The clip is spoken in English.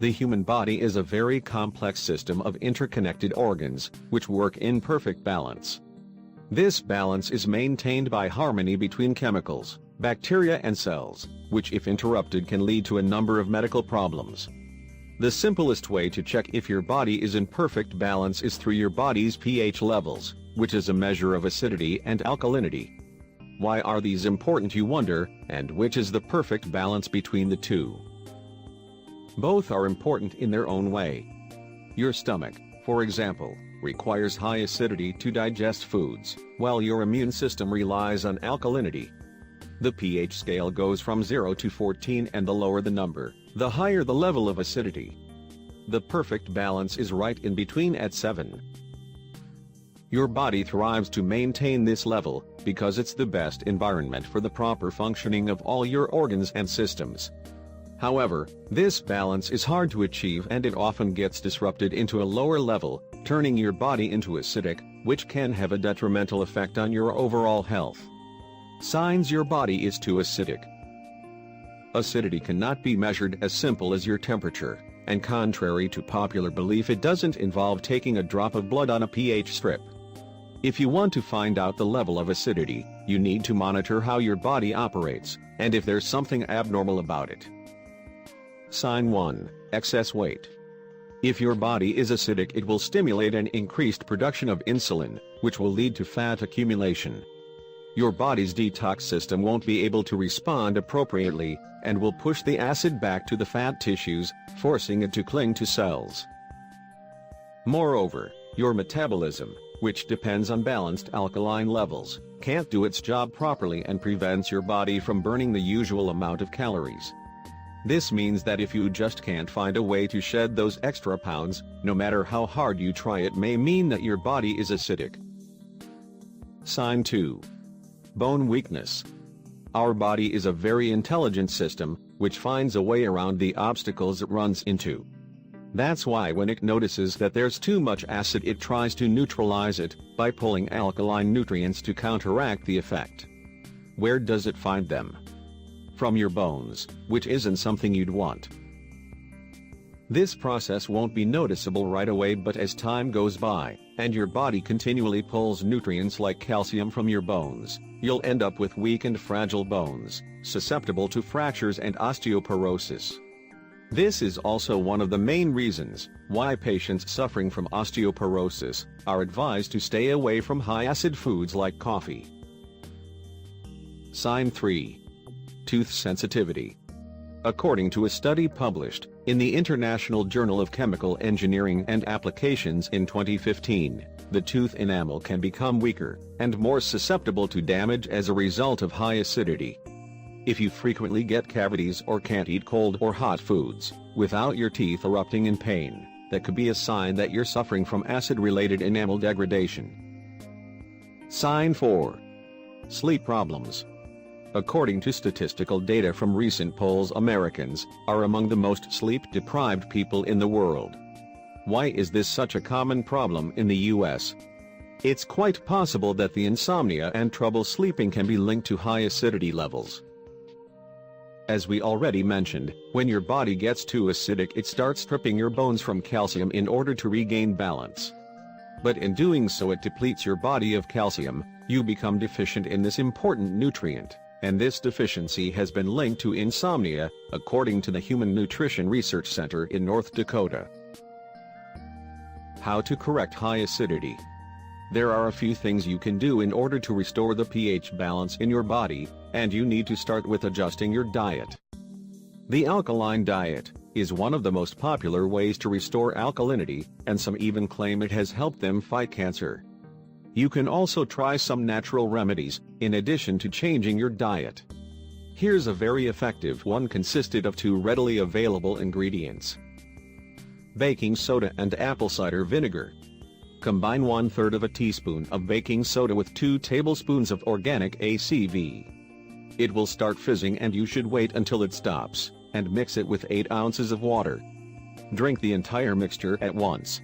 The human body is a very complex system of interconnected organs, which work in perfect balance. This balance is maintained by harmony between chemicals, bacteria and cells, which if interrupted can lead to a number of medical problems. The simplest way to check if your body is in perfect balance is through your body's pH levels, which is a measure of acidity and alkalinity. Why are these important, you wonder, and which is the perfect balance between the two? Both are important in their own way. Your stomach, for example, requires high acidity to digest foods, while your immune system relies on alkalinity. The pH scale goes from 0 to 14, and the lower the number, the higher the level of acidity. The perfect balance is right in between at 7. Your body thrives to maintain this level, because it's the best environment for the proper functioning of all your organs and systems. However, this balance is hard to achieve, and it often gets disrupted into a lower level, turning your body into acidic, which can have a detrimental effect on your overall health. Signs your body is too acidic. Acidity cannot be measured as simple as your temperature, and contrary to popular belief, it doesn't involve taking a drop of blood on a pH strip. If you want to find out the level of acidity, you need to monitor how your body operates, and if there's something abnormal about it. Sign 1. Excess weight. If your body is acidic, it will stimulate an increased production of insulin, which will lead to fat accumulation. Your body's detox system won't be able to respond appropriately, and will push the acid back to the fat tissues, forcing it to cling to cells. Moreover, your metabolism, which depends on balanced alkaline levels, can't do its job properly and prevents your body from burning the usual amount of calories. This means that if you just can't find a way to shed those extra pounds, no matter how hard you try, it may mean that your body is acidic. Sign 2. Bone weakness. Our body is a very intelligent system, which finds a way around the obstacles it runs into. That's why when it notices that there's too much acid, it tries to neutralize it by pulling alkaline nutrients to counteract the effect. Where does it find them? From your bones, which isn't something you'd want. This process won't be noticeable right away, but as time goes by, and your body continually pulls nutrients like calcium from your bones, you'll end up with weak and fragile bones, susceptible to fractures and osteoporosis. This is also one of the main reasons why patients suffering from osteoporosis are advised to stay away from high-acid foods like coffee. Sign 3. Tooth sensitivity. According to a study published in the International Journal of Chemical Engineering and Applications in 2015, the tooth enamel can become weaker and more susceptible to damage as a result of high acidity. If you frequently get cavities or can't eat cold or hot foods without your teeth erupting in pain, that could be a sign that you're suffering from acid-related enamel degradation. Sign 4. Sleep problems. According to statistical data from recent polls, Americans are among the most sleep-deprived people in the world. Why is this such a common problem in the U.S.? It's quite possible that the insomnia and trouble sleeping can be linked to high acidity levels. As we already mentioned, when your body gets too acidic, it starts stripping your bones from calcium in order to regain balance. But in doing so, it depletes your body of calcium. You become deficient in this important nutrient, and this deficiency has been linked to insomnia, according to the Human Nutrition Research Center in North Dakota. How to correct high acidity. There are a few things you can do in order to restore the pH balance in your body, and you need to start with adjusting your diet. The alkaline diet is one of the most popular ways to restore alkalinity, and some even claim it has helped them fight cancer. You can also try some natural remedies, in addition to changing your diet. Here's a very effective one, consisted of 2 readily available ingredients: baking soda and apple cider vinegar. Combine 1/3 of a teaspoon of baking soda with 2 tablespoons of organic ACV. It will start fizzing and you should wait until it stops, and mix it with 8 ounces of water. Drink the entire mixture at once,